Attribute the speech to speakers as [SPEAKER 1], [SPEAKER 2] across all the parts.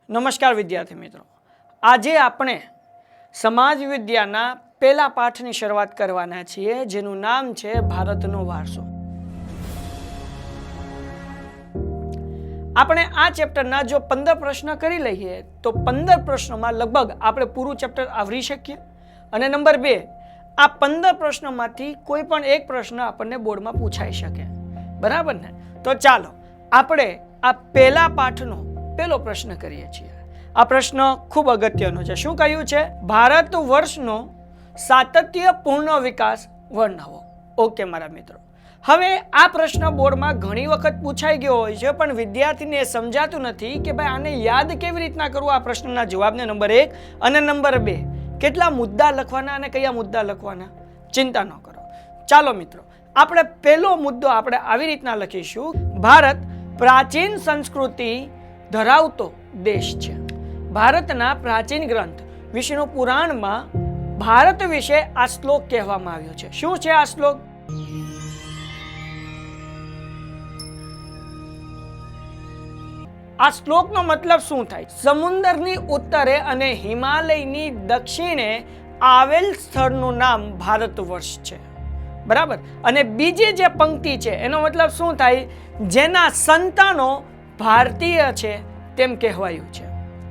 [SPEAKER 1] નમસ્કાર વિદ્યાર્થી મિત્રો, આજે આપણે સમાજ વિદ્યાના પહેલા પાઠની શરૂઆત કરવાના છીએ, જેનું નામ છે ભારતનો વારસો. આપણે આ ચેપ્ટરના જો 15 પ્રશ્ન કરી લઈએ તો 15 પ્રશ્નોમાં લગભગ આપણે પૂરું ચેપ્ટર આવરી શકીએ. અને નંબર 2, આ 15 પ્રશ્નોમાંથી કોઈ પણ એક પ્રશ્ન આપણને બોર્ડમાં પૂછાઈ શકે. બરાબર ને? તો ચાલો આપણે આ પહેલા પાઠનો પહેલો પ્રશ્ન કરીએ છીએ. આ પ્રશ્ન ખૂબ અગત્યનો છે. શું કહ્યું છે? ભારત વર્ષનો સાતત્યપૂર્ણ વિકાસ વર્ણવો. ઓકે મારા મિત્રો, હવે આ પ્રશ્ન બોર્ડમાં ઘણી વખત પૂછાઈ ગયો હોય છે, પણ વિદ્યાર્થીને એ સમજાતું નથી કે ભાઈ આને યાદ કેવી રીતના કરવું. આ પ્રશ્નના જવાબને નંબર 1 અને નંબર 2 કેટલા મુદ્દા લખવાના અને કયા મુદ્દા લખવાના, ચિંતા ન કરો. ચાલો મિત્રો, આપણે પહેલો મુદ્દો આપણે આવી રીતના લખીશું: ભારત પ્રાચીન સંસ્કૃતિ ધરાવતો દેશ છે. ભારતના પ્રાચીન ગ્રંથ વિષ્ણુ પુરાણમાં ભારત વિશે આ શ્લોક કહેવામાં આવ્યો છે. શું છે આ શ્લોક? આ શ્લોકનો મતલબ શું થાય? સમુદ્રની ઉત્તરે અને હિમાલયની દક્ષિણે આવેલ સ્થળનું નામ ભારત વર્ષ છે. બરાબર? અને બીજી જે પંક્તિ છે એનો મતલબ શું થાય? જેના સંતાનો ભારતીય છે તેમ કહેવાયું છે.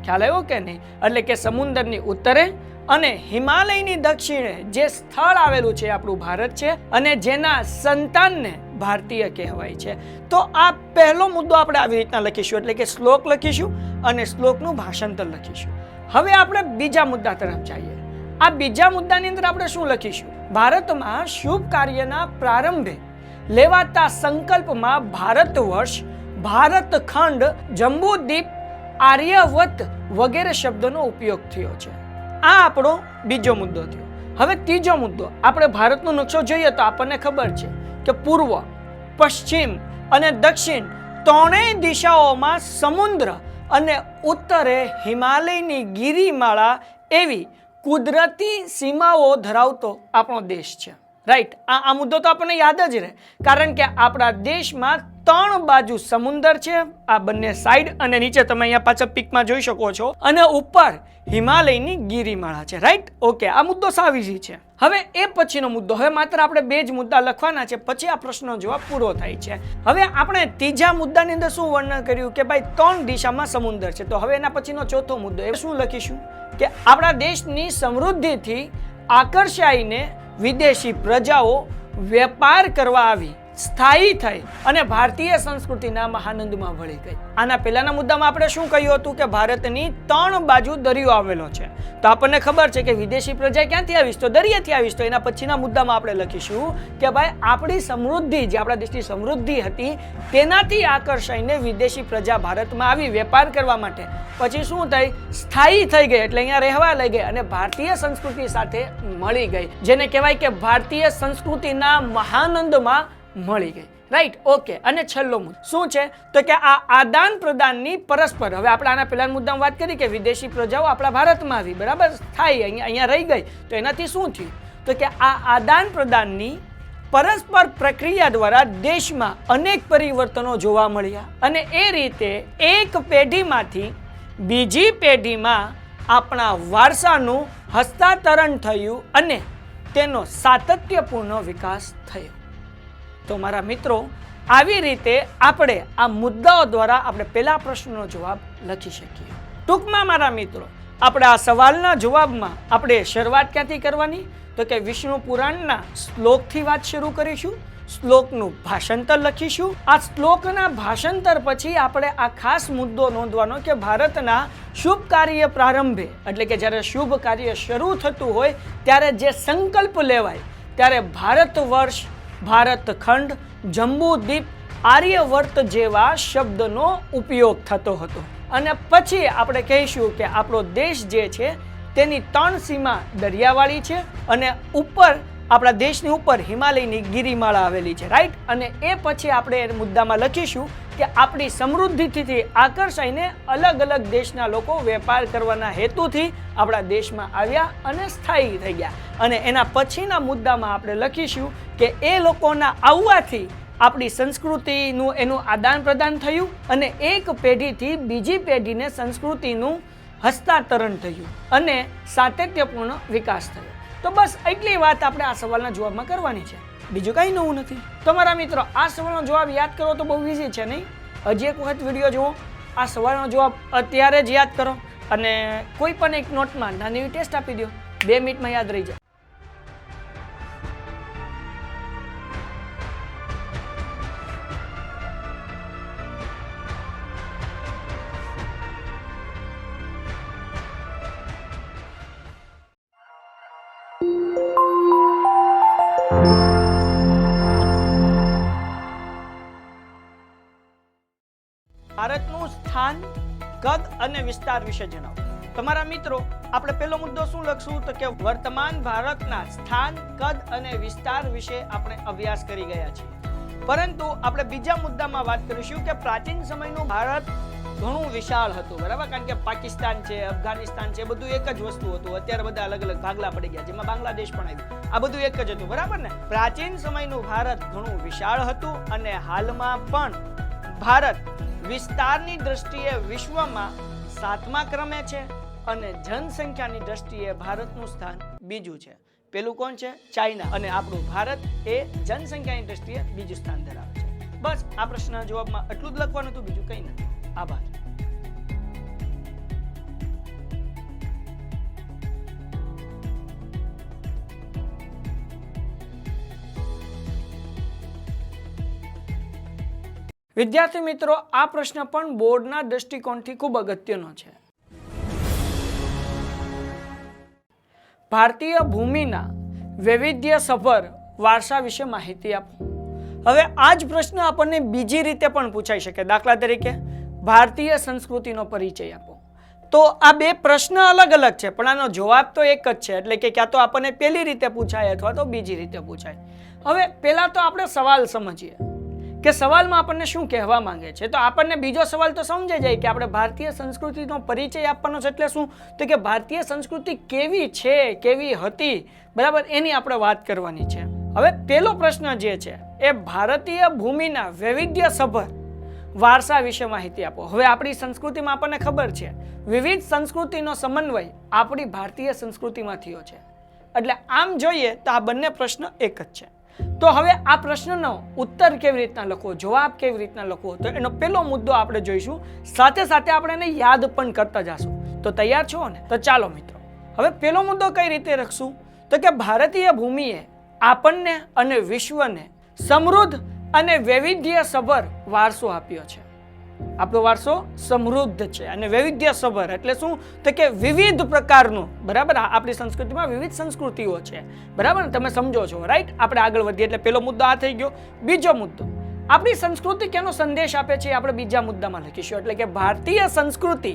[SPEAKER 1] ખ્યાલ આવ્યો કે નહીં? એટલે કે સમુદ્રની ઉત્તરે અને હિમાલયની દક્ષિણે જે સ્થળ આવેલું છે આપણું ભારત છે, અને જેના સંતાનને ભારતીય કહેવાય છે. તો આ પહેલો મુદ્દો આપણે આવી રીતના લખીશું, એટલે કે શ્લોક લખીશું અને શ્લોકનું ભાષાંતર લખીશું. હવે આપણે બીજા મુદ્દા તરફ જઈએ. આ બીજા મુદ્દાની અંદર આપણે શું લખીશું? ભારતમાં શુભ કાર્યના પ્રારંભે લેવાતા સંકલ્પમાં ભારત વર્ષ, ભારત ખંડ, જંબૂદ્વીપ, આર્યવત વગેરે શબ્દોનો ઉપયોગ થયો છે. આ આપણો બીજો મુદ્દો થયો. હવે ત્રીજો મુદ્દો, આપણે ભારતનો નકશો જોઈએ તો આપણને ખબર છે કે પૂર્વ, પશ્ચિમ અને દક્ષિણ ત્રણેય દિશાઓમાં સમુદ્ર અને ઉત્તરે હિમાલયની ગિરિમાળા એવી કુદરતી સીમાઓ ધરાવતો આપણો દેશ છે. રાઈટ? આ મુદ્દો તો આપણને યાદ જ રહે, કારણ કે આપણા દેશમાં 3 બાજુ સમુદ્ર છે, આ બંને સાઈડ, અને નીચે તમે અહીંયા પાછળ પિકમાં જોઈ શકો છો, અને ઉપર હિમાલયની ગિરિમાળા છે. રાઈટ? ઓકે, આ મુદ્દો સાવીજી છે. હવે એ પછીનો મુદ્દો, હવે માત્ર આપણે 2 જ મુદ્દા લખવાના છે, પછી આ પ્રશ્નનો જવાબ પૂરો થાય છે. હવે આપણે ત્રીજા મુદ્દાની અંદર શું વર્ણન કર્યું કે ભાઈ 3 દિશામાં સમુદ્ર છે. તો હવે એના પછીનો ચોથો મુદ્દો એ શું લખીશું કે આપણા દેશની સમૃદ્ધિથી આકર્ષાઈને વિદેશી પ્રજાઓ વેપાર કરવા આવી, સ્થાયી થઈ અને ભારતીય સંસ્કૃતિના મહાનંદમાં ભળી ગઈ. આના પહેલાના મુદ્દામાં આપણે શું કહ્યું હતું કે ભારતની 3 બાજુ દરિયો આવેલો છે. તો આપણને ખબર છે કે વિદેશી પ્રજા ક્યાંથી આવીશ? તો દરિયાથી આવીશ. તો એના પછીના મુદ્દામાં આપણે લખીશું કે ભાઈ આપણી સમૃદ્ધિ, જે આપણા દેશની સમૃદ્ધિ હતી, તેનાથી આકર્ષાઈને વિદેશી પ્રજા ભારતમાં આવી વેપાર કરવા માટે. પછી શું થઈ? સ્થાયી થઈ ગઈ, એટલે અહીંયા રહેવા લઈ ગઈ અને ભારતીય સંસ્કૃતિ સાથે મળી ગઈ, જેને કહેવાય કે ભારતીય સંસ્કૃતિના મહાનંદમાં મળી ગઈ. રાઈટ? ઓકે. અને છેલ્લો મુદ્દો શું છે? તો કે આ આદાન પ્રદાનની પરસ્પર, હવે આપણે આના પહેલા મુદ્દામાં વાત કરી કે વિદેશી પ્રજાઓ આપણા ભારતમાં આવી, બરાબર, થાય અહીંયા રહી ગઈ. તો એનાથી શું થયું? તો કે આ આદાન પ્રદાનની પરસ્પર પ્રક્રિયા દ્વારા દેશમાં અનેક પરિવર્તનો જોવા મળ્યા, અને એ રીતે એક પેઢીમાંથી બીજી પેઢીમાં આપણા વારસાનું હસ્તાંતરણ થયું અને તેનો સાતત્યપૂર્ણ વિકાસ થયો. તો મારા મિત્રો, આવી રીતે આપણે આ મુદ્દાઓ દ્વારા આપણે પહેલા પ્રશ્નનો જવાબ લખી શકીએ. ટૂંકમાં મારા મિત્રો, આપણે આ સવાલના જવાબમાં આપણે શરૂઆત ક્યાંથી કરવાની? તો કે વિષ્ણુ પુરાણના શ્લોકથી વાત શરૂ કરીશું, શ્લોકનું ભાષાંતર લખીશું. આ શ્લોકના ભાષાંતર પછી આપણે આ ખાસ મુદ્દો નોંધવાનો કે ભારતના શુભ કાર્ય પ્રારંભે, એટલે કે જ્યારે શુભ કાર્ય શરૂ થતું હોય ત્યારે જે સંકલ્પ લેવાય, ત્યારે ભારત વર્ષ, ભારત ખંડ, જંબૂદ્વીપ, આર્યવર્ત જેવા શબ્દનો ઉપયોગ થતો હતો. અને પછી આપણે કહીશું કે આપણો દેશ જે છે તેની 3 સીમા દરિયાવાળી છે, અને ઉપર આપણા દેશની ઉપર હિમાલયની ગિરિમાળા આવેલી છે. રાઈટ? અને એ પછી આપણે મુદ્દામાં લખીશું કે આપણી સમૃદ્ધિથી આકર્ષાઈને અલગ અલગ દેશના લોકો વેપાર કરવાના હેતુથી આપણા દેશમાં આવ્યા અને સ્થાયી થઈ ગયા. અને એના પછીના મુદ્દામાં આપણે લખીશું કે એ લોકોના આવવાથી આપણી સંસ્કૃતિનું એનું આદાન પ્રદાન થયું અને એક પેઢીથી બીજી પેઢીને સંસ્કૃતિનું હસ્તાંતરણ થયું અને સાતત્યપૂર્ણ વિકાસ થયો. તો બસ એટલી વાત આપણે આ સવાલના જવાબમાં કરવાની છે, બીજું કંઈ નવું નથી. તમારા મિત્રો, આ સવાલનો જવાબ યાદ કરો તો બહુ ઈઝી છે નહીં? હજી એક વખત વિડીયો જુઓ, આ સવાલનો જવાબ અત્યારે જ યાદ કરો અને કોઈ પણ એક નોટમાં નાની એવી ટેસ્ટ આપી દો, 2 મિનિટમાં યાદ રહી જાય. ભારતનું સ્થાન, કદ અને વિસ્તાર વિશે જણાવો. તમારા મિત્રો, આપણે પહેલો મુદ્દો શું લખશું તો કે વર્તમાન ભારતના સ્થાન, કદ અને વિસ્તાર વિશે આપણે અભ્યાસ કરી ગયા છીએ. પરંતુ આપણે બીજા મુદ્દામાં વાત કરીશું કે પ્રાચીન સમયનું ભારત ઘણું વિશાળ હતું, બરાબર? કારણ કે પાકિસ્તાન છે, અફઘાનિસ્તાન છે, બધું એક જ વસ્તુ હતું. અત્યારે બધા અલગ અલગ ભાગલા પડી ગયા, જેમાં બાંગ્લાદેશ પણ આવ્યું. આ બધું એક જ હતું, બરાબર ને? પ્રાચીન સમયનું ભારત ઘણું વિશાળ હતું અને હાલમાં પણ ભારત વિસ્તારની દ્રષ્ટિએ વિશ્વમાં 7મા ક્રમે છે અને જનસંખ્યાની દ્રષ્ટિએ ભારતનું સ્થાન બીજું છે. પેલું કોણ છે? ચાઇના. અને આપણું ભારત એ જનસંખ્યાની દ્રષ્ટિએ બીજું સ્થાન ધરાવે છે. બસ આ પ્રશ્નના જવાબમાં એટલું જ લખવાનું હતું, બીજું કંઈ નથી. આભાર. વિદ્યાર્થી મિત્રો, આ પ્રશ્ન પણ બોર્ડના દૃષ્ટિકોણથી ખૂબ અગત્યનો છે. ભારતીય ભૂમિના વૈવિધ્યસભર વારસા વિશે માહિતી આપો. હવે આ જ પ્રશ્ન આપણને બીજી રીતે પણ પૂછાઈ શકે. દાખલા તરીકે, ભારતીય સંસ્કૃતિનો પરિચય આપો. તો આ બે પ્રશ્ન અલગ અલગ છે, પણ આનો જવાબ તો એક જ છે. એટલે કે ક્યાં તો આપણને પહેલી રીતે પૂછાય અથવા તો બીજી રીતે પૂછાય. હવે પહેલા તો આપણે સવાલ સમજીએ કે સવાલમાં આપણને શું કહેવા માંગે છે. તો આપણને બીજો સવાલ તો સમજાઈ જાય કે આપણે ભારતીય સંસ્કૃતિનો પરિચય આપવાનો છે. એટલે શું? તો કે ભારતીય સંસ્કૃતિ કેવી છે, કેવી હતી, બરાબર? એની આપણે વાત કરવાની છે. હવે પહેલો પ્રશ્ન જે છે એ ભારતીય ભૂમિના વૈવિધ્યસભર વારસા વિશે માહિતી આપો. હવે આપણી સંસ્કૃતિમાં આપણને ખબર છે વિવિધ સંસ્કૃતિનો સમન્વય આપણી ભારતીય સંસ્કૃતિમાં થયો છે. એટલે આમ જોઈએ તો આ બંને પ્રશ્ન એક જ છે. તો હવે આ પ્રશ્નનો ઉત્તર કેવી રીતના લખવો, જવાબ કેવી રીતના લખવો, તો એનો પહેલો મુદ્દો આપણે જોઈશું. સાથે સાથે આપણે એને યાદ પણ કરતા જશું. તો તૈયાર છો ને? તો ચાલો મિત્રો, હવે પહેલો મુદ્દો કઈ રીતે લખશું તો કે ભારતીય ભૂમિએ આપણને અને વિશ્વને સમૃદ્ધ અને વૈવિધ્યસભર વારસો આપ્યો છે. આપણો વારસો સમૃદ્ધ છે અને વૈવિધ્યસભર એટલે શું? તો કે વિવિધ પ્રકારનું, બરાબર? આપણી સંસ્કૃતિમાં વિવિધ સંસ્કૃતિઓ છે, બરાબર? તમે સમજો છો, રાઈટ? આપણે આગળ વધીએ એટલે પહેલો મુદ્દો આ થઈ ગયો. બીજો મુદ્દો, આપણી સંસ્કૃતિ કેનો સંદેશ આપે છે આપણે બીજા મુદ્દામાં લખીશું. એટલે કે ભારતીય સંસ્કૃતિ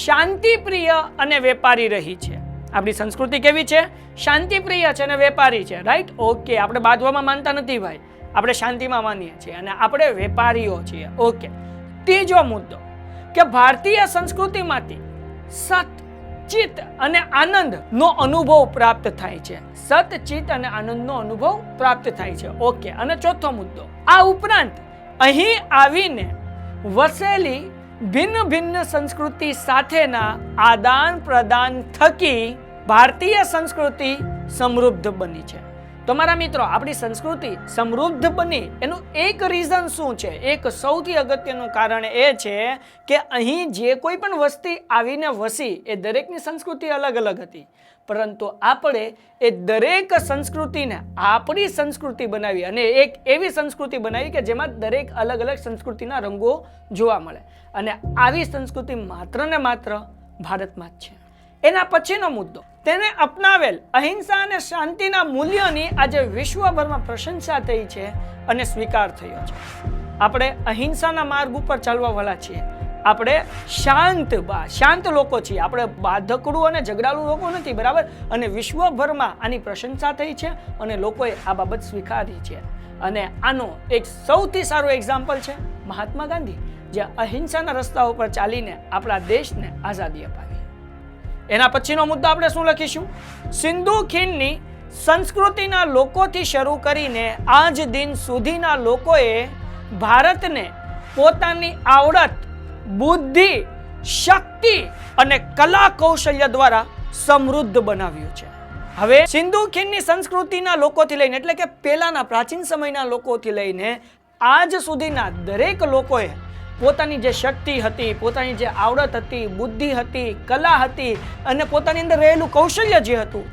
[SPEAKER 1] શાંતિપ્રિય અને વેપારી રહી છે. આપણી સંસ્કૃતિ કેવી છે? શાંતિપ્રિય છે અને વેપારી છે, રાઈટ? ઓકે, આપણે બાંધવામાં માનતા નથી ભાઈ, આપણે શાંતિમાં માનીએ છીએ અને આપણે વેપારીઓ છીએ. ઓકે. ત્રીજો મુદ્દો કે ભારતીય સંસ્કૃતિમાંથી સત, ચિત્ત અને આનંદનો અનુભવ પ્રાપ્ત થાય છે. સત, ચિત્ત અને આનંદનો અનુભવ પ્રાપ્ત થાય છે. ઓકે. અને ચોથો મુદ્દો, આ ઉપરાંત અહીં આવીને વસેલી ભિન્ન ભિન્ન સંસ્કૃતિ સાથેના આદાન પ્રદાન થકી ભારતીય સંસ્કૃતિ સમૃદ્ધ બની છે. તમારા મિત્રો, આપણી સંસ્કૃતિ સમૃદ્ધ બની એનું એક રીઝન શું છે? એક સૌથી અગત્યનું કારણ એ છે કે અહીં જે કોઈ પણ વસ્તી આવીને વસી એ દરેકની સંસ્કૃતિ અલગ અલગ હતી, પરંતુ આપણે એ દરેક સંસ્કૃતિને આપણી સંસ્કૃતિ બનાવી અને એક એવી સંસ્કૃતિ બનાવી કે જેમાં દરેક અલગ અલગ સંસ્કૃતિના રંગો જોવા મળે. અને આવી સંસ્કૃતિ માત્ર ને માત્ર ભારતમાં જ છે. એના પછીનો મુદ્દો, તેને અપનાવેલ અહિંસા અને શાંતિના મૂલ્યોની આજે વિશ્વભરમાં પ્રશંસા થઈ છે અને સ્વીકાર થયો છે. આપણે અહિંસાના માર્ગ ઉપર ચાલવાવાળા છીએ. આપણે શાંત લોકો છીએ. આપણે બાધકડું અને ઝઘડાળુ લોકો નથી, બરાબર? અને વિશ્વભરમાં આની પ્રશંસા થઈ છે અને લોકોએ આ બાબત સ્વીકારી છે. અને આનો એક સૌથી સારું એક્ઝામ્પલ છે મહાત્મા ગાંધી, જે અહિંસાના રસ્તા ઉપર ચાલીને આપણા દેશને આઝાદી અપાવી. એના પછીનો મુદ્દો આપણે શું લખીશું? સિંધુ ખીણની સંસ્કૃતિના લોકોથી શરૂ કરીને આજ દિન સુધીના લોકોએ ભારતને પોતાની આવડત, બુદ્ધિ, શક્તિ અને કલા કૌશલ્ય દ્વારા સમૃદ્ધ બનાવ્યું છે. હવે સિંધુ ખીણની સંસ્કૃતિના લોકોથી લઈને એટલે કે પહેલાના પ્રાચીન સમયના લોકોથી લઈને આજ સુધીના દરેક લોકોએ પોતાની જે શક્તિ હતી, પોતાની જે આવડત હતી, બુદ્ધિ હતી, કલા હતી અને પોતાની અંદર રહેલું કૌશલ્ય જે હતું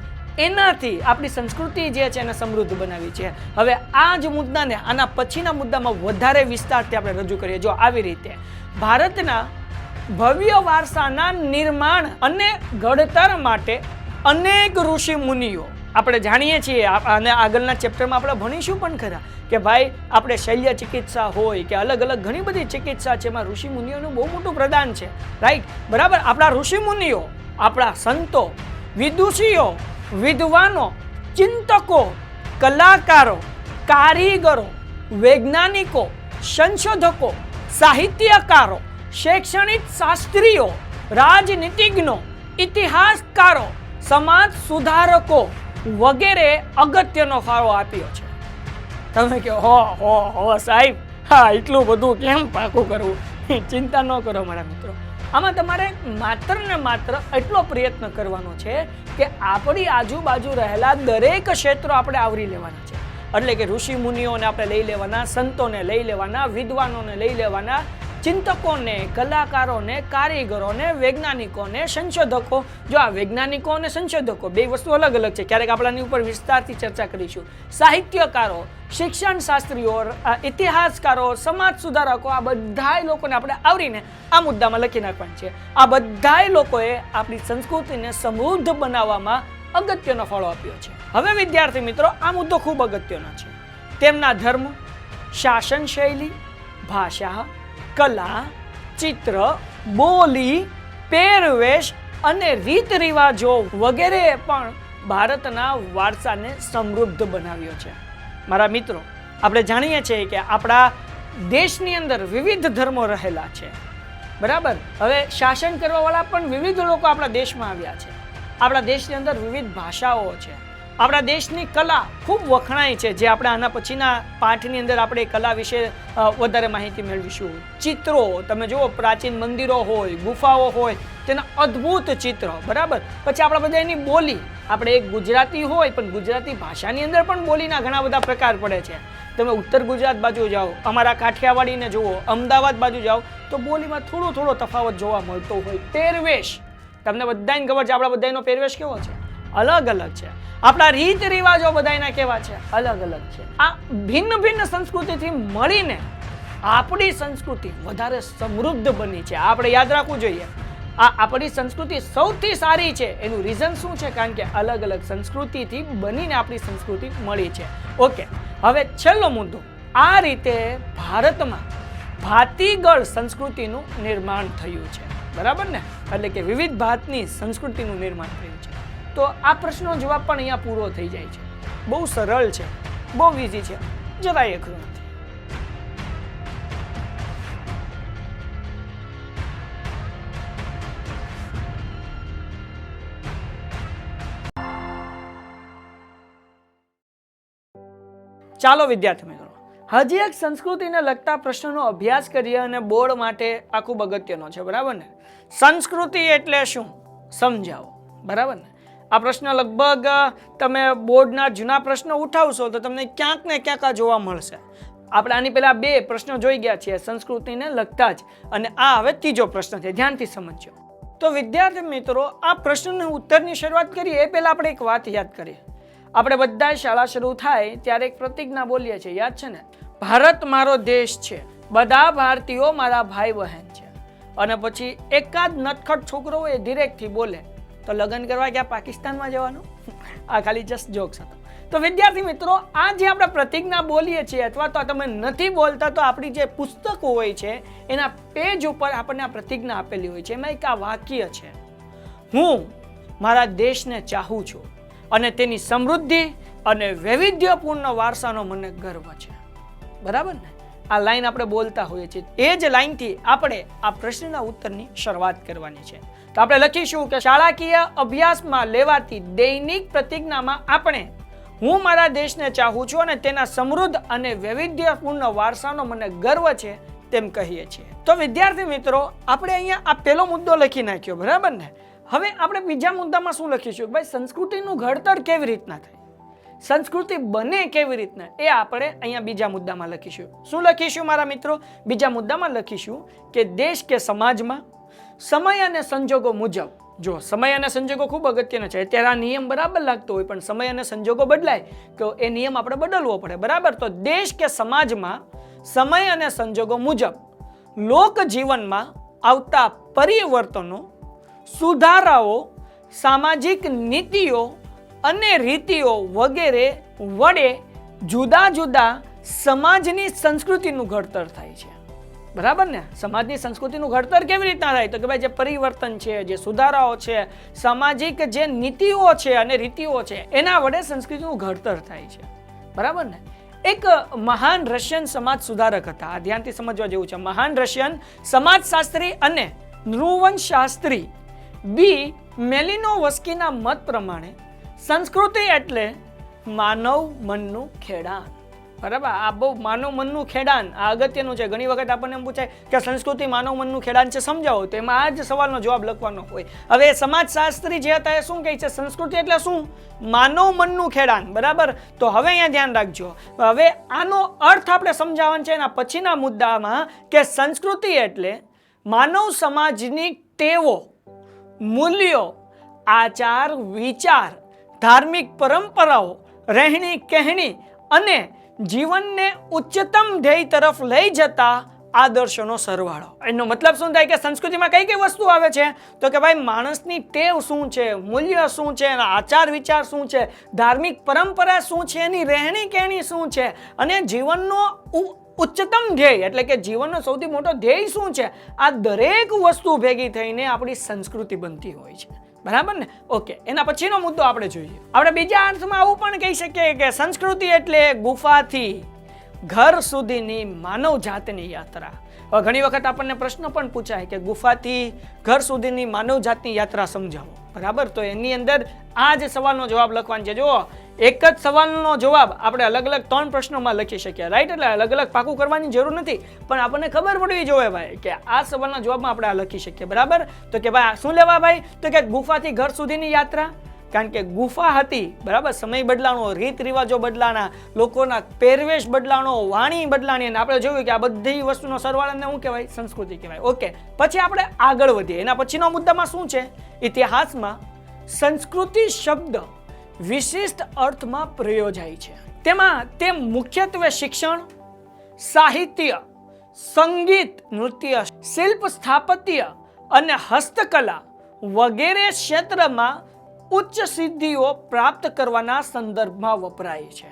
[SPEAKER 1] એનાથી આપણી સંસ્કૃતિ જે છે એને સમૃદ્ધ બનાવી છે. હવે આ જ મુદ્દાને આના પછીના મુદ્દામાં વધારે વિસ્તારથી આપણે રજૂ કરીએ. જો આવી રીતે ભારતના ભવ્ય વારસાના નિર્માણ અને ઘડતર માટે અનેક ઋષિ મુનિઓ આપણે જાણીએ છીએ અને આગળના ચેપ્ટરમાં આપણે ભણીશું પણ ખરા કે ભાઈ આપણે શલ્ય ચિકિત્સા હોય કે અલગ અલગ ઘણી બધી ચિકિત્સા છે, એમાં ઋષિ મુનિઓનું બહુ મોટું પ્રદાન છે. રાઈટ, બરાબર. આપણા ઋષિ મુનિઓ, આપણા સંતો, વિદુષીઓ, વિદ્વાનો, ચિંતકો, કલાકારો, કારીગરો, વૈજ્ઞાનિકો, સંશોધકો, સાહિત્યકારો, શૈક્ષણિક શાસ્ત્રીઓ, રાજનીતિજ્ઞો, ઇતિહાસકારો, સમાજ સુધારકો વગેરે અગત્યનો ફાળો આપ્યો છે. તમે કહો હો સાહેબ, હા એટલું બધું કેમ પાકું કરવું? ચિંતા ન કરો મારા મિત્રો. આમાં તમારે માત્ર ને માત્ર એટલો પ્રયત્ન કરવાનો છે કે આપણી આજુબાજુ રહેલા દરેક ક્ષેત્રો આપણે આવરી લેવાના છે. એટલે કે ઋષિ મુનિઓને આપણે લઈ લેવાના, સંતોને લઈ લેવાના, વિદ્વાનોને લઈ લેવાના, ચિંતકોને, કલાકારોને, કારીગરોને, વૈજ્ઞાનિકોને, સંશોધકો. જો આ વૈજ્ઞાનિકો અને સંશોધકો બે વસ્તુ અલગ અલગ છે, ક્યારેક આપણાની ઉપર વિસ્તારથી ચર્ચા કરીશું. સાહિત્યકારો, શિક્ષણ શાસ્ત્રીઓ, ઇતિહાસકારો, સમાજ સુધારકો, આ બધા લોકોને આપણે આવરીને આ મુદ્દામાં લખી નાખવાનું છે. આ બધા લોકોએ આપણી સંસ્કૃતિને સમૃદ્ધ બનાવવામાં અગત્યનો ફાળો આપ્યો છે. હવે વિદ્યાર્થી મિત્રો, આ મુદ્દો ખૂબ અગત્યનો છે. તેમના ધર્મ, શાસન શૈલી, ભાષા, કલા, ચિત્ર, બોલી, પહેરવેશ અને રીત રિવાજો વગેરે પણ ભારતના વારસાને સમૃદ્ધ બનાવ્યો છે. મારા મિત્રો, આપણે જાણીએ છીએ કે આપણા દેશની અંદર વિવિધ ધર્મો રહેલા છે, બરાબર. હવે શાસન કરવાવાળા પણ વિવિધ લોકો આપણા દેશમાં આવ્યા છે. આપણા દેશની અંદર વિવિધ ભાષાઓ છે. આપણા દેશની કલા ખૂબ વખણાય છે, જે આપણે આના પછીના પાઠની અંદર આપણે કલા વિશે વધારે માહિતી મેળવીશું. ચિત્રો તમે જુઓ, પ્રાચીન મંદિરો હોય, ગુફાઓ હોય, તેના અદ્ભુત ચિત્રો, બરાબર. પછી આપણા બધા એની બોલી, આપણે એક ગુજરાતી હોય પણ ગુજરાતી ભાષાની અંદર પણ બોલીના ઘણા બધા પ્રકાર પડે છે. તમે ઉત્તર ગુજરાત બાજુ જાઓ, અમારા કાઠિયાવાડીને જુઓ, અમદાવાદ બાજુ જાઓ તો બોલીમાં થોડો તફાવત જોવા મળતો હોય. પહેરવેશ, તમને બધાને ખબર છે આપણા બધાનો પહેરવેશ કેવો છે? અલગ અલગ છે. આપણા રીત રિવાજો બધાના કેવા છે? અલગ અલગ છે. આ ભિન્ન ભિન્ન સંસ્કૃતિથી મળીને આપણી સંસ્કૃતિ વધારે સમૃદ્ધ બની છે. આપણે યાદ રાખવું જોઈએ. આ આપણી સંસ્કૃતિ સૌથી સારી છે. એનું રીઝન શું છે? કારણ કે અલગ અલગ સંસ્કૃતિથી બનીને આપણી સંસ્કૃતિ મળી છે. ઓકે, હવે છેલ્લો મુદ્દો. આ રીતે ભારતમાં ભાતીગળ સંસ્કૃતિનું નિર્માણ થયું છે, બરાબર ને? એટલે કે વિવિધ ભાતની સંસ્કૃતિનું નિર્માણ થયું છે. તો આ પ્રશ્નનો જવાબ પણ અહીંયા પૂરો થઈ જાય છે. બહુ સરળ છે, બહુ ઈઝી છે, જરાય અઘરું નથી. ચાલો વિદ્યાર્થી મિત્રો, હજી એક સંસ્કૃતિને લગતા પ્રશ્નનો અભ્યાસ કરીએ અને બોર્ડ માટે આ ખૂબ અગત્યનો છે, બરાબર ને? સંસ્કૃતિ એટલે શું સમજાવો, બરાબર ને? આ પ્રશ્ન લગભગ તમે બોર્ડના જૂના પ્રશ્નો ઉઠાવશો તો તમને ક્યાંક ને ક્યાંક આ જોવા મળશે. આપણે આની પહેલા બે પ્રશ્નો જોઈ ગયા છીએ સંસ્કૃતિને લગતા જ, અને આ હવે ત્રીજો પ્રશ્ન છે. ધ્યાનથી સમજજો. તો વિદ્યાર્થી મિત્રો, આ પ્રશ્નના ઉત્તરની શરૂઆત કરીએ એ પહેલા આપણે એક વાત યાદ કરીએ. આપણે બધા શાળા શરૂ થાય ત્યારે એક પ્રતિજ્ઞા બોલીએ છીએ, યાદ છે ને? ભારત મારો દેશ છે, બધા ભારતીયો મારા ભાઈ બહેન છે. અને પછી એકાદ નટખટ છોકરો એ ધીરેકથી બોલે તો લગ્ન કરવા ક્યાં પાકિસ્તાનમાં જવાનું? આ ખાલી જસ્ટ જોક્સ હતો. તો વિદ્યાર્થી મિત્રો, આ જે આપણે પ્રતિજ્ઞા બોલીએ છીએ અથવા તો તમે નથી બોલતા તો આપણી જે પુસ્તકો હોય છે એના પેજ ઉપર આપણને આ પ્રતિજ્ઞા આપેલી હોય છે. એમાં એક આ વાક્ય છે, હું મારા દેશને ચાહું છું અને તેની સમૃદ્ધિ અને વૈવિધ્યપૂર્ણ વારસાનો મને ગર્વ છે, બરાબર ને? આ લાઈન આપણે બોલતા હોઈએ છીએ. એ જ લાઈનથી આપણે આ પ્રશ્નના ઉત્તરની શરૂઆત કરવાની છે. તો આપણે લખીશું કે શાળાકીય અભ્યાસમાં લેવાતી દૈનિક પ્રતિજ્ઞામાં આપણે હું મારા દેશને ચાહું છું અને તેના સમૃદ્ધ અને વૈવિધ્યપૂર્ણ વારસાનો મને ગર્વ છે તેમ કહીએ છીએ. તો વિદ્યાર્થી મિત્રો, આપણે અહીંયા આ પહેલો મુદ્દો લખી નાખ્યો, બરાબર ને? હવે આપણે બીજા મુદ્દામાં શું લખીશું? ભાઈ, સંસ્કૃતિનું ઘડતર કેવી રીતના થાય, સંસ્કૃતિ બને કેવી રીતના, એ આપણે અહીંયા બીજા મુદ્દામાં લખીશું. શું લખીશું મારા મિત્રો? બીજા મુદ્દામાં લખીશું કે દેશ કે સમાજમાં સમય અને સંજોગો મુજબ, જો સમય અને સંજોગો ખૂબ અગત્યનો છે. અત્યારે આ નિયમ બરાબર લાગતો હોય, પણ સમય અને સંજોગો બદલાય તો એ નિયમ આપણે બદલવો પડે, બરાબર? તો દેશ કે સમાજમાં સમય અને સંજોગો મુજબ લોક જીવનમાં આવતા પરિવર્તનો, સુધારાઓ, સામાજિક નીતિઓ અને રીતિઓ વગેરે વડે જુદા જુદા સમાજની સંસ્કૃતિનું ઘડતર થાય છે, બરાબર ને? સમાજની સંસ્કૃતિનું ઘડતર કેવી રીતના થાય? તો કે ભાઈ, જે પરિવર્તન છે, જે સુધારાઓ છે, સામાજિક જે નીતિઓ છે અને રીતિઓ છે, એના વડે સંસ્કૃતિનું ઘડતર થાય છે, બરાબર ને? એક મહાન રશિયન સમાજ સુધારક હતા, આ ધ્યાનથી સમજવા જેવું છે. મહાન રશિયન સમાજશાસ્ત્રી અને નૃવંશશાસ્ત્રી બી મેલિનોવસ્કીના મત પ્રમાણે સંસ્કૃતિ એટલે માનવ મનનું ખેડાણ, બરાબર? આ બહુ માનવ મનનું ખેડાણ, આ અગત્યનું છે. ઘણી વખત આપણને એમ પૂછાય કે સંસ્કૃતિ માનવ મનનું ખેડાણ છે, સમજાવો. તો એમાં આ જ સવાલનો જવાબ લખવાનો હોય. હવે સમાજશાસ્ત્રી જે હતા એ શું કહે છે? સંસ્કૃતિ એટલે શું? માનવ મનનું ખેડાણ, બરાબર? તો હવે અહીંયા ધ્યાન રાખજો. હવે આનો અર્થ આપણે સમજાવવાનો છે એના પછીના મુદ્દામાં, કે સંસ્કૃતિ એટલે માનવ સમાજની ટેવો, મૂલ્યો, આચાર વિચાર, ધાર્મિક પરંપરાઓ, રહેણી કહેણી અને જીવનને ઉચ્ચતમ ધ્યેય તરફ લઈ જતા આદર્શોનો સરવાળો. એનો મતલબ શું થાય? કે સંસ્કૃતિમાં કઈ કઈ વસ્તુ આવે છે? તો કે ભાઈ, માણસની ટેવ શું છે, મૂલ્ય શું છે, એના આચાર વિચાર શું છે, ધાર્મિક પરંપરા શું છે, એની રહેણી કહેણી શું છે, અને જીવનનો ઉચ્ચતમ ધ્યેય એટલે કે જીવનનો સૌથી મોટો ધ્યેય શું છે, આ દરેક વસ્તુ ભેગી થઈને આપણી સંસ્કૃતિ બનતી હોય છે, બરાબર ને? ઓકે, એના પછીનો મુદ્દો આપણે જોઈએ. આપણે બીજા અર્થમાં આવું પણ કહી શકીએ કે સંસ્કૃતિ એટલે ગુફાથી ઘર સુધીની માનવ જાતની યાત્રા. હવે ઘણી વખત આપણને પ્રશ્ન પણ પૂછાય કે ગુફાથી ઘર સુધીની માનવ જાતની યાત્રા સમજાવો, બરાબર? તો એની અંદર આ જ સવાલનો જવાબ લખવાનો છે. જુઓ, એક જ સવાલનો જવાબ આપણે અલગ અલગ 3 પ્રશ્નોમાં લખી શકીએ, રાઈટ? એટલે અલગ અલગ પાકું કરવાની જરૂર નથી, પણ આપણને ખબર પડવી જોઈએ ભાઈ કે આ સવાલના જવાબમાં આપણે આ લખી શકીએ, બરાબર? તો કે ભાઈ શું લેવા ભાઈ? તો કે ગુફાથી ઘર સુધીની યાત્રા, કારણ કે ગુફા હતી, બરાબર? સમય બદલાણો, રીત રિવાજો બદલાણા, લોકોના પહેરવેશ બદલાણો, વાણી બદલાણી, અને આપણે જોયું કે આ બધી વસ્તુનો સરવાળાને શું કહેવાય? સંસ્કૃતિ કહેવાય. ઓકે, પછી આપણે આગળ વધીએ. એના પછીનો મુદ્દામાં શું છે? ઇતિહાસમાં સંસ્કૃતિ શબ્દ વિશિષ્ટ અર્થમાં પ્રયોજાય છે. તેમાં તે મુખ્યત્વે શિક્ષણ, સાહિત્ય, સંગીત, નૃત્ય, શિલ્પ, સ્થાપત્ય અને હસ્તકલા વગેરે ક્ષેત્રમાં ઉચ્ચ સિદ્ધિઓ પ્રાપ્ત કરવાના સંદર્ભમાં વપરાય છે,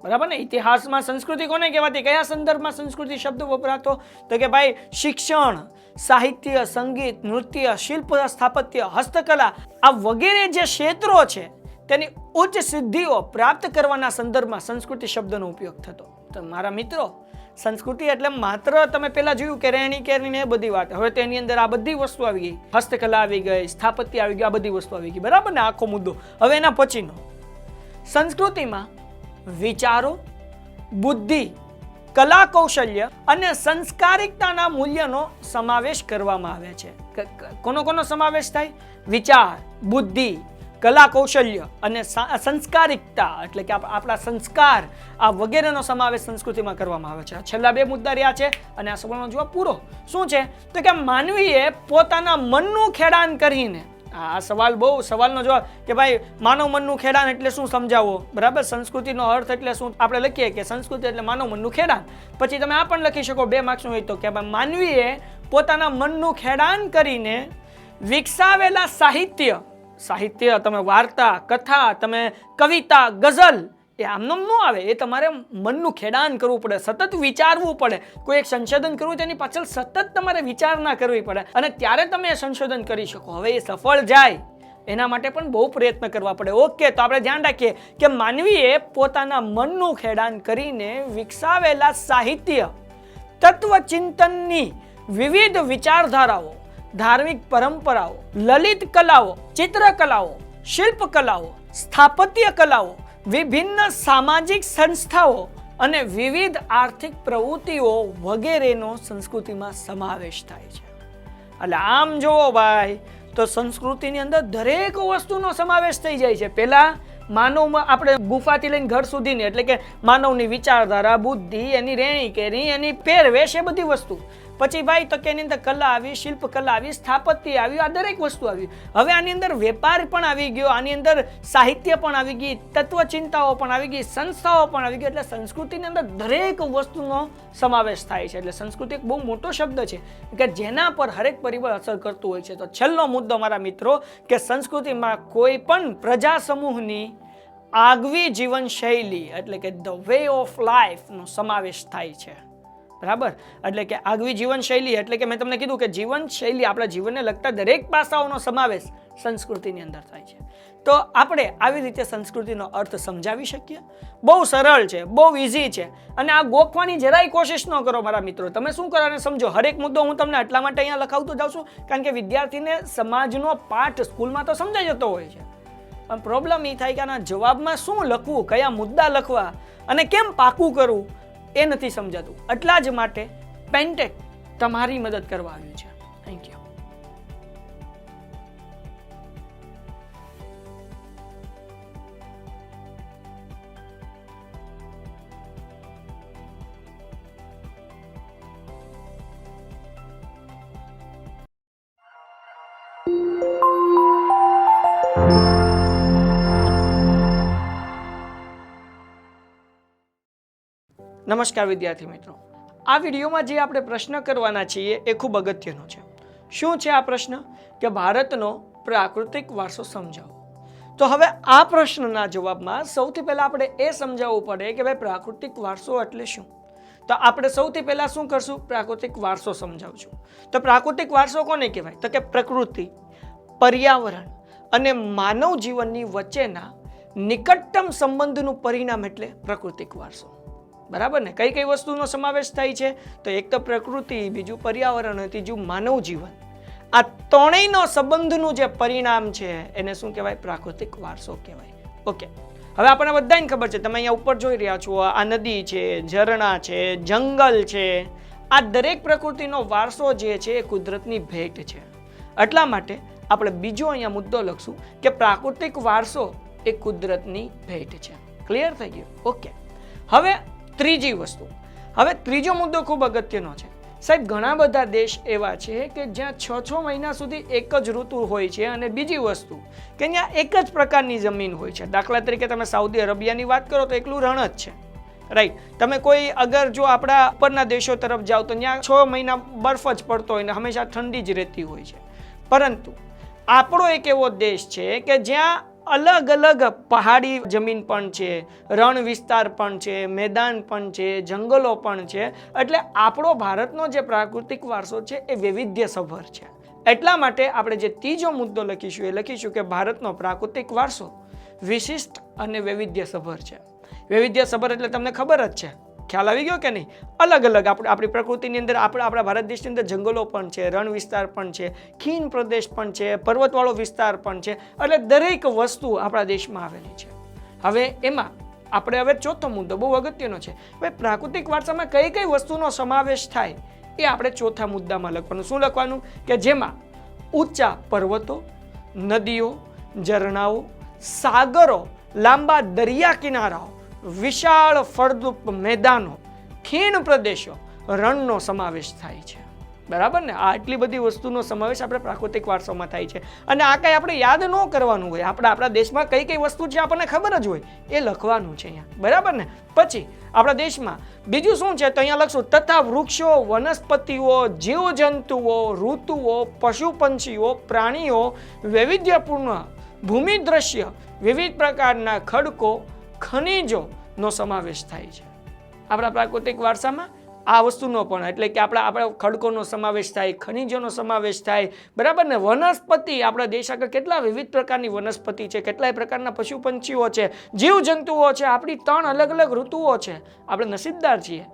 [SPEAKER 1] બરાબર ને? ઇતિહાસમાં સંસ્કૃતિ કોને કહેવાતી? કયા સંદર્ભમાં સંસ્કૃતિ શબ્દ વપરાતો? તો કે ભાઈ, શિક્ષણ, સાહિત્ય, સંગીત, નૃત્ય, શિલ્પ, સ્થાપત્ય, હસ્તકલા, આ વગેરે જે ક્ષેત્રો છે તેની ઉચ્ચ સિદ્ધિઓ પ્રાપ્ત કરવાના સંદર્ભમાં સંસ્કૃતિ શબ્દનો ઉપયોગ થતો. તો મારા મિત્રો, સંસ્કૃતિ એટલે માત્ર તમે પહેલા જોયું કે રહેણી કહેણી એ બધી વાત, હવે તેની અંદર આ બધી વસ્તુ આવી ગઈ, હસ્તકલા આવી ગઈ, સ્થાપત્ય આવી ગઈ, આ બધી વસ્તુ આવી ગઈ, બરાબર ને? આખો મુદ્દો. હવે એના પછીનો, સંસ્કૃતિમાં વિચારો, બુદ્ધિ, કલા કૌશલ્ય અને સંસ્કારિકતાના મૂલ્યનો સમાવેશ કરવામાં આવે છે. કોનો સમાવેશ થાય? વિચાર, બુદ્ધિ, કલા કૌશલ્ય અને સંસ્કારિકતા એટલે કે આપણા સંસ્કાર, આ વગેરેનો સમાવેશ સંસ્કૃતિમાં કરવામાં આવે છે. છેલ્લા 2 મુદ્દા રહ્યા છે અને આ સવાલનો જવાબ પૂરો. શું છે? તો કે માનવીએ પોતાના મનનું ખેડાણ કરીને, આ સવાલનો જવાબ કે ભાઈ માનવ મનનું ખેડાણ એટલે શું સમજાવો, બરાબર? સંસ્કૃતિનો અર્થ એટલે શું? આપણે લખીએ કે સંસ્કૃતિ એટલે માનવ મનનું ખેડાણ. પછી તમે આ પણ લખી શકો 2 માર્ક્સનું હોય તો, કે માનવીએ પોતાના મનનું ખેડાણ કરીને વિકસાવેલા સાહિત્ય, તમે વાર્તા, કથા, તમે કવિતા, ગઝલ, એ આમનામ ન આવે. એ તમારે મનનું ખેડાણ કરવું પડે, સતત વિચારવું પડે. કોઈ એક સંશોધન કરવું તેની પાછળ સતત તમારે વિચારણા કરવી પડે, અને ત્યારે તમે એ સંશોધન કરી શકો. હવે એ સફળ જાય એના માટે પણ બહુ પ્રયત્ન કરવા પડે. ઓકે, તો આપણે ધ્યાન રાખીએ કે માનવીએ પોતાના મનનું ખેડાણ કરીને વિકસાવેલા સાહિત્ય, તત્વચિંતનની વિવિધ વિચારધારાઓ, ધાર્મિક પરંપરાઓ, લલિત કલાઓ, ચિત્રકલાઓ, શિલ્પકલાઓ, સ્થાપત્ય કલાઓ, વિભિન્ન સામાજિક સંસ્થાઓ અને વિવિધ આર્થિક પ્રવૃત્તિઓ વગેરેનો સંસ્કૃતિમાં સમાવેશ થાય છે. એટલે આમ જોવો ભાઈ તો સંસ્કૃતિની અંદર દરેક વસ્તુનો સમાવેશ થઈ જાય છે. પહેલા માનવમાં આપણે ગુફાથી લઈને ઘર સુધીની એટલે કે માનવની વિચારધારા, બુદ્ધિ, એની રહેણી કહેણી, એની પહેરવેશ, એ બધી વસ્તુ. પછી ભાઈ તો કે એની અંદર કલા આવી, શિલ્પકલા આવી, સ્થાપત્ય આવી, આ દરેક વસ્તુ આવી. હવે આની અંદર વેપાર પણ આવી ગયો, આની અંદર સાહિત્ય પણ આવી ગઈ, તત્વચિંતાઓ પણ આવી ગઈ, સંસ્થાઓ પણ આવી ગઈ. એટલે સંસ્કૃતિની અંદર દરેક વસ્તુનો સમાવેશ થાય છે. એટલે સંસ્કૃતિ એક બહુ મોટો શબ્દ છે કે જેના પર હરેક પરિબળ અસર કરતું હોય છે. તો છેલ્લો મુદ્દો મારા મિત્રો કે સંસ્કૃતિમાં કોઈ પણ પ્રજા સમૂહની આગવી જીવનશૈલી એટલે કે ધ વે ઓફ લાઈફનો સમાવેશ થાય છે. બરાબર? એટલે કે આગવી જીવનશૈલી એટલે કે મેં તમને કીધું કે જીવનશૈલી આપણા જીવનને લગતા દરેક પાસાઓનો સમાવેશ સંસ્કૃતિની અંદર થાય છે. તો આપણે આવી રીતે સંસ્કૃતિનો અર્થ સમજાવી શકીએ. બહુ સરળ છે, બહુ ઇઝી છે, અને આ ગોખવાની જરાય કોશિશ ન કરો મારા મિત્રો. તમે શું કરો અને સમજો. હરેક મુદ્દો હું તમને એટલા માટે અહીંયા લખાવતો જાઉં છું કારણ કે વિદ્યાર્થીને સમાજનો પાઠ સ્કૂલમાં તો સમજાઈ જતો હોય છે, પણ પ્રોબ્લેમ એ થાય કે આના જવાબમાં શું લખવું, કયા મુદ્દા લખવા અને કેમ પાકું કરવું એ નથી સમજાતું. એટલા જ માટે પેન્ટેક તમારી મદદ કરવા આવ્યું છે. Thank you. નમસ્કાર વિદ્યાર્થી મિત્રો. આ વિડીયોમાં જે આપણે પ્રશ્ન કરવાના છીએ એ ખૂબ અગત્યનો છે. શું છે આ પ્રશ્ન? કે ભારતનો પ્રાકૃતિક વારસો સમજાવો. તો હવે આ પ્રશ્નના જવાબમાં સૌથી પહેલા આપણે એ સમજાવવું પડે કે ભાઈ પ્રાકૃતિક વારસો એટલે શું. તો આપણે સૌથી પહેલા શું કરશું? પ્રાકૃતિક વારસો સમજાવશું. તો પ્રાકૃતિક વારસો કોને કહેવાય? તો કે પ્રકૃતિ, પર્યાવરણ અને માનવ જીવનની વચ્ચેના નિકટતમ સંબંધનું પરિણામ એટલે પ્રાકૃતિક વારસો. બરાબર ને? કઈ કઈ વસ્તુનો સમાવેશ થાય છે? તો એક તો પ્રકૃતિ, બીજું પર્યાવરણ, ત્રીજું માનવ જીવન. આ ત્રણેયનો સંબંધનું જે પરિણામ છે એને શું કહેવાય? પ્રાકૃતિક વારસો કહેવાય. ઓકે, હવે આપણને બધાને ખબર છે, તમે અહીંયા ઉપર જોઈ રહ્યા છો, આ નદી છે, ઝરણા છે, જંગલ છે, આ દરેક પ્રકૃતિનો વારસો જે છે એ કુદરતની ભેટ છે. એટલા માટે આપણે બીજો અહીંયા મુદ્દો લખશું કે પ્રાકૃતિક વારસો એ કુદરતની ભેટ છે. ક્લિયર થઈ ગયું? ઓકે, હવે ત્રીજી વસ્તુ. હવે ત્રીજો મુદ્દો ખૂબ અગત્યનો છે. સાહેબ, ઘણા બધા દેશ એવા છે કે જ્યાં 6 મહિના સુધી એક જ ઋતુ હોય છે, અને બીજી વસ્તુ કે ત્યાં એક જ પ્રકારની જમીન હોય છે. દાખલા તરીકે તમે સાઉદી અરેબિયાની વાત કરો તો એકલું રણ જ છે, રાઈટ? તમે કોઈ અગર જો આપણા ઉપરના દેશો તરફ જાઓ તો ત્યાં 6 મહિના બરફ જ પડતો હોય ને હંમેશા ઠંડી જ રહેતી હોય છે. પરંતુ આપણો એક એવો દેશ છે કે જ્યાં અલગ અલગ પહાડી જમીન પણ છે, રણ વિસ્તાર પણ છે, મેદાન પણ છે, જંગલો પણ છે. એટલે આપણો ભારતનો જે પ્રાકૃતિક વારસો છે એ વૈવિધ્યસભર છે. એટલા માટે આપણે જે ત્રીજો મુદ્દો લખીશું એ લખીશું કે ભારતનો પ્રાકૃતિક વારસો વિશિષ્ટ અને વૈવિધ્યસભર છે. વૈવિધ્યસભર એટલે તમને ખબર જ છે, ખ્યાલ આવી ગયો કે નહીં? અલગ અલગ આપણી પ્રકૃતિની અંદર આપણા ભારત દેશની અંદર જંગલો પણ છે, રણ વિસ્તાર પણ છે, ખીણ પ્રદેશ પણ છે, પર્વતવાળો વિસ્તાર પણ છે. એટલે દરેક વસ્તુ આપણા દેશમાં આવેલી છે. હવે એમાં આપણે હવે ચોથો મુદ્દો બહુ અગત્યનો છે. હવે પ્રાકૃતિક વારસામાં કઈ કઈ વસ્તુનો સમાવેશ થાય એ આપણે ચોથા મુદ્દામાં લખવાનું. શું લખવાનું? કે જેમાં ઊંચા પર્વતો, નદીઓ, ઝરણાઓ, સાગરો, લાંબા દરિયા કિનારાઓ, વિશાળ ફળદ્રુપ મેદાનો, ખીણ પ્રદેશો, રણનો સમાવેશ થાય છે. બરાબર ને? આ આટલી બધી વસ્તુનો સમાવેશ આપણે પ્રાકૃતિક વારસામાં થાય છે. અને આ કંઈ આપણે યાદ ન કરવાનું હોય, આપણા દેશમાં કઈ કઈ વસ્તુ છે આપણને ખબર જ હોય એ લખવાનું છે અહીંયા. બરાબર ને? પછી આપણા દેશમાં બીજું શું છે તો અહીંયા લખશું તથા વૃક્ષો, વનસ્પતિઓ, જીવજંતુઓ, ઋતુઓ, પશુ પંછીઓ, પ્રાણીઓ, વૈવિધ્યપૂર્ણ ભૂમિ દ્રશ્ય, વિવિધ પ્રકારના ખડકો, ખનિજોનો સમાવેશ થાય છે આપણા પ્રાકૃતિક વારસામાં. આ વસ્તુનો પણ એટલે કે આપણા ખડકોનો સમાવેશ થાય, ખનિજોનો સમાવેશ થાય. બરાબર ને? વનસ્પતિ, આપણા દેશ આગળ કેટલા વિવિધ પ્રકારની વનસ્પતિ છે, કેટલાય પ્રકારના પશુ પંછીઓ છે, જીવજંતુઓ છે. આપણી 3 અલગ અલગ ઋતુઓ છે. આપણે નસીબદાર છીએ.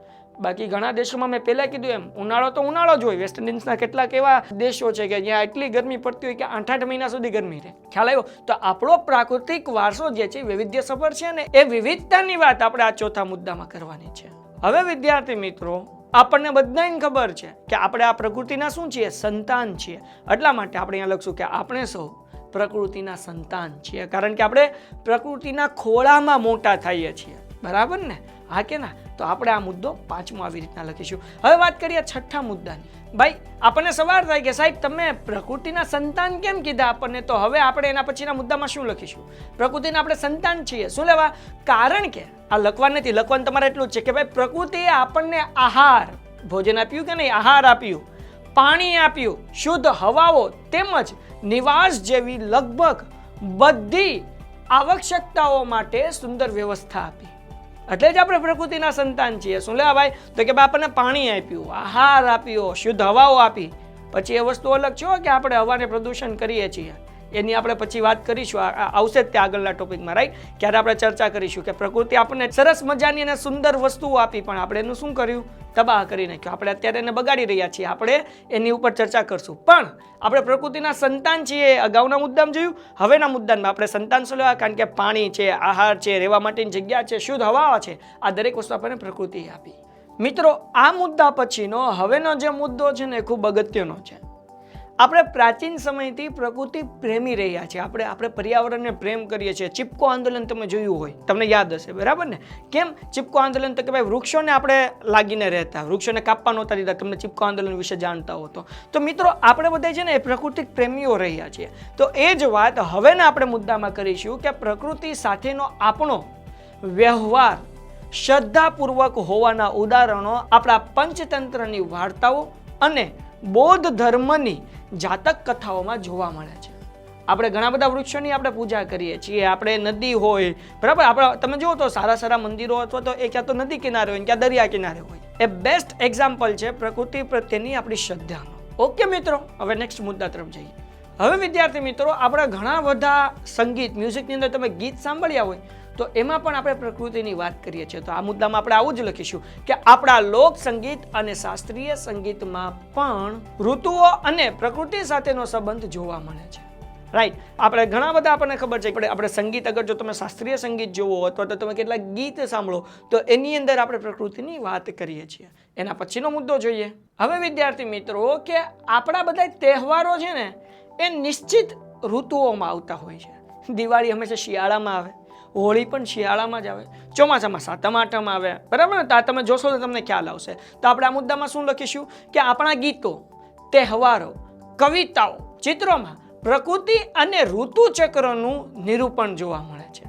[SPEAKER 1] બાકી ઘણા દેશોમાં મેં પહેલા કીધું એમ ઉનાળો તો ઉનાળો જ હોય. વેસ્ટ ઇન્ડિઝના કેટલાક એવા દેશો છે કે જ્યાં એટલી ગરમી પડતી હોય કે 8-8 મહિના સુધી ગરમી રહે. ખ્યાલ આવ્યો? તો આપણો પ્રાકૃતિક વારસો જે છે વૈવિધ્ય સભર છે ને એ વિવિધતાની વાત આપણે આ ચોથા મુદ્દામાં કરવાની છે. હવે વિદ્યાર્થી મિત્રો, આપણને બધાને ખબર છે કે આપણે આ પ્રકૃતિના શું છીએ? સંતાન છીએ. એટલા માટે આપણે અહીંયા લખશું કે આપણે સૌ પ્રકૃતિના સંતાન છીએ, કારણ કે આપણે પ્રકૃતિના ખોળામાં મોટા થઈએ છીએ. બરાબર ને? હા કે ના? તો આપણે આ મુદ્દો 5મો આવી રીતના લખીશું. હવે વાત કરીએ 6થા મુદ્દાની. ભાઈ આપણને સવાલ થાય કે સાહેબ તમે પ્રકૃતિના સંતાન કેમ કીધા આપણને? તો હવે આપણે એના પછીના મુદ્દામાં શું લખીશું? પ્રકૃતિના આપણે સંતાન છીએ. શું લેવા? કારણ કે આ લખવા નથી, લખવાનું તમારે એટલું જ છે કે ભાઈ પ્રકૃતિએ આપણને આહાર, ભોજન આપ્યું કે નહીં? આહાર આપ્યું, પાણી આપ્યું, શુદ્ધ હવાઓ તેમજ નિવાસ જેવી લગભગ બધી આવશ્યકતાઓ માટે સુંદર વ્યવસ્થા આપી. એટલે જ આપણે પ્રકૃતિના સંતાન છીએ. શું લેવા ભાઈ? તો કે ભાઈ આપણને પાણી આપ્યું, આહાર આપ્યો, શુદ્ધ હવાઓ આપી. પછી એ વસ્તુ અલગ છે કે આપણે હવાને પ્રદૂષણ કરીએ છીએ, એની આપણે પછી વાત કરીશું, આવશે તે આગળના ટોપિકમાં, રાઈટ? ક્યારે આપણે ચર્ચા કરીશું કે પ્રકૃતિ આપણને સરસ મજાની અને સુંદર વસ્તુઓ આપી પણ આપણે એનું શું કર્યું? તબાહ કરી નાખ્યું. આપણે અત્યારે એને બગાડી રહ્યા છીએ. આપણે એની ઉપર ચર્ચા કરશું. પણ આપણે પ્રકૃતિના સંતાન છીએ. અગાઉના મુદ્દામાં જોયું, હવેના મુદ્દામાં આપણે સંતાન શું લેવા? કારણ કે પાણી છે, આહાર છે, રહેવા માટેની જગ્યા છે, શુદ્ધ હવા છે, આ દરેક વસ્તુ આપણને પ્રકૃતિએ આપી. મિત્રો, આ મુદ્દા પછીનો હવેનો જે મુદ્દો છે ને એ ખૂબ અગત્યનો છે. આપણે પ્રાચીન સમયથી પ્રકૃતિ પ્રેમી રહ્યા છીએ. આપણે પર્યાવરણને પ્રેમ કરીએ છીએ. ચિપકો આંદોલન તમે જોયું હોય, તમને યાદ હશે, બરાબર ને? કેમ ચિપકો આંદોલન? તો કે ભાઈ વૃક્ષોને આપણે લાગીને રહેતા, વૃક્ષોને કાપવા નહોતા દીધા. તમને ચિપકો આંદોલન વિશે જાણતા હો તો મિત્રો આપણે બધા છે ને એ પ્રકૃતિ પ્રેમીઓ રહ્યા છીએ. તો એ જ વાત હવેના આપણે મુદ્દામાં કરીશું કે પ્રકૃતિ સાથેનો આપણો વ્યવહાર શ્રદ્ધાપૂર્વક હોવાના ઉદાહરણો આપણા પંચતંત્રની વાર્તાઓ અને બૌદ્ધ ધર્મની જાતક કથાઓમાં જોવા મળે છે. આપણે ઘણા બધા વૃક્ષોની આપણે પૂજા કરીએ છીએ. આપણે નદી હોય, બરાબર? આપણે તમે જુઓ તો સારા સારા મંદિરો અથવા તો એ ક્યાં તો નદી કિનારે હોય, ક્યાં દરિયા કિનારે હોય. એ બેસ્ટ એક્ઝામ્પલ છે પ્રકૃતિ પ્રત્યેની આપણી શ્રદ્ધાનો. ઓકે મિત્રો, હવે નેક્સ્ટ મુદ્દા તરફ જઈએ. હવે વિદ્યાર્થી મિત્રો, આપણે ઘણા બધા સંગીત, મ્યુઝિકની અંદર તમે ગીત સાંભળ્યા હોય તો એમાં પણ આપણે પ્રકૃતિની વાત કરીએ છીએ. તો આ મુદ્દામાં આપણે આવું જ લખીશું કે આપણા લોક સંગીત અને શાસ્ત્રીય સંગીતમાં પણ ઋતુઓ અને પ્રકૃતિ સાથેનો સંબંધ જોવા મળે છે. રાઈટ? આપણે ઘણા બધા આપણને ખબર છે કે આપણે સંગીત, અગર જો તમે શાસ્ત્રીય સંગીત જુઓ અથવા તો તમે કેટલાક ગીત સાંભળો તો એની અંદર આપણે પ્રકૃતિની વાત કરીએ છીએ. એના પછીનો મુદ્દો જોઈએ. હવે વિદ્યાર્થી મિત્રો, કે આપણા બધા તહેવારો છે ને એ નિશ્ચિત ઋતુઓમાં આવતા હોય છે. દિવાળી હંમેશા શિયાળામાં આવે, હોળી પણ શિયાળામાં જ આવે, ચોમાસામાં સાતમ આઠમ આવે, બરાબર ને? તો આ તમે જોશો તો તમને ખ્યાલ આવશે. તો આપણે આ મુદ્દામાં શું લખીશું કે આપણા ગીતો, તહેવારો, કવિતાઓ, ચિત્રોમાં પ્રકૃતિ અને ઋતુ ચક્રનું નિરૂપણ જોવા મળે છે.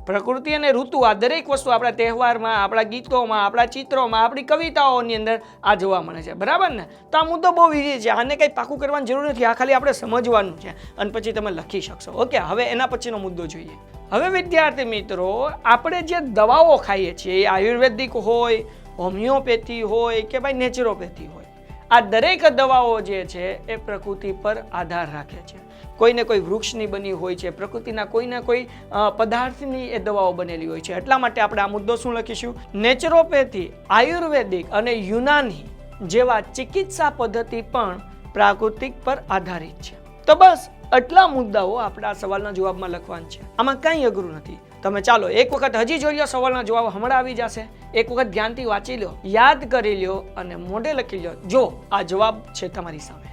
[SPEAKER 1] પ્રકૃતિ અને ઋતુ, આ દરેક વસ્તુ આપણા તહેવારમાં, આપણા ગીતોમાં, આપણા ચિત્રોમાં, આપણી કવિતાઓની અંદર આ જોવા મળે છે. બરાબર ને? તો આ મુદ્દો બહુ ઈઝી છે. આને કંઈ પાકું કરવાની જરૂર નથી. આ ખાલી આપણે સમજવાનું છે અને પછી તમે લખી શકશો. ઓકે, હવે એના પછીનો મુદ્દો જોઈએ. હવે વિદ્યાર્થી મિત્રો, આપણે જે દવાઓ ખાઈએ છીએ, આયુર્વેદિક હોય, હોમિયોપેથી હોય કે ભાઈ નેચરોપેથી હોય, આ દરેક દવાઓ જે છે એ પ્રકૃતિ પર આધાર રાખે છે. કોઈને કોઈ વૃક્ષની બની હોય છે, પ્રકૃતિના કોઈના કોઈ પદાર્થની એ દવાઓ બનેલી હોય છે. એટલા માટે આપણે આ મુદ્દો શું લખીશું? નેચરોપેથી, આયુર્વેદિક અને યુનાની જેવા ચિકિત્સા પદ્ધતિ પણ પ્રાકૃતિક પર આધારિત છે. તો બસ આટલા મુદ્દાઓ આપણા સવાલના જવાબમાં લખવાના છે. આમાં કંઈ અઘરું નથી. તમે ચાલો એક વખત હજી જોઈ લો, સવાલના જવાબ હમણાં આવી જશે. એક વખત ધ્યાનથી વાંચી લો, યાદ કરી લો અને મોઢે લખી લો. જો આ જવાબ છે તમારી સામે.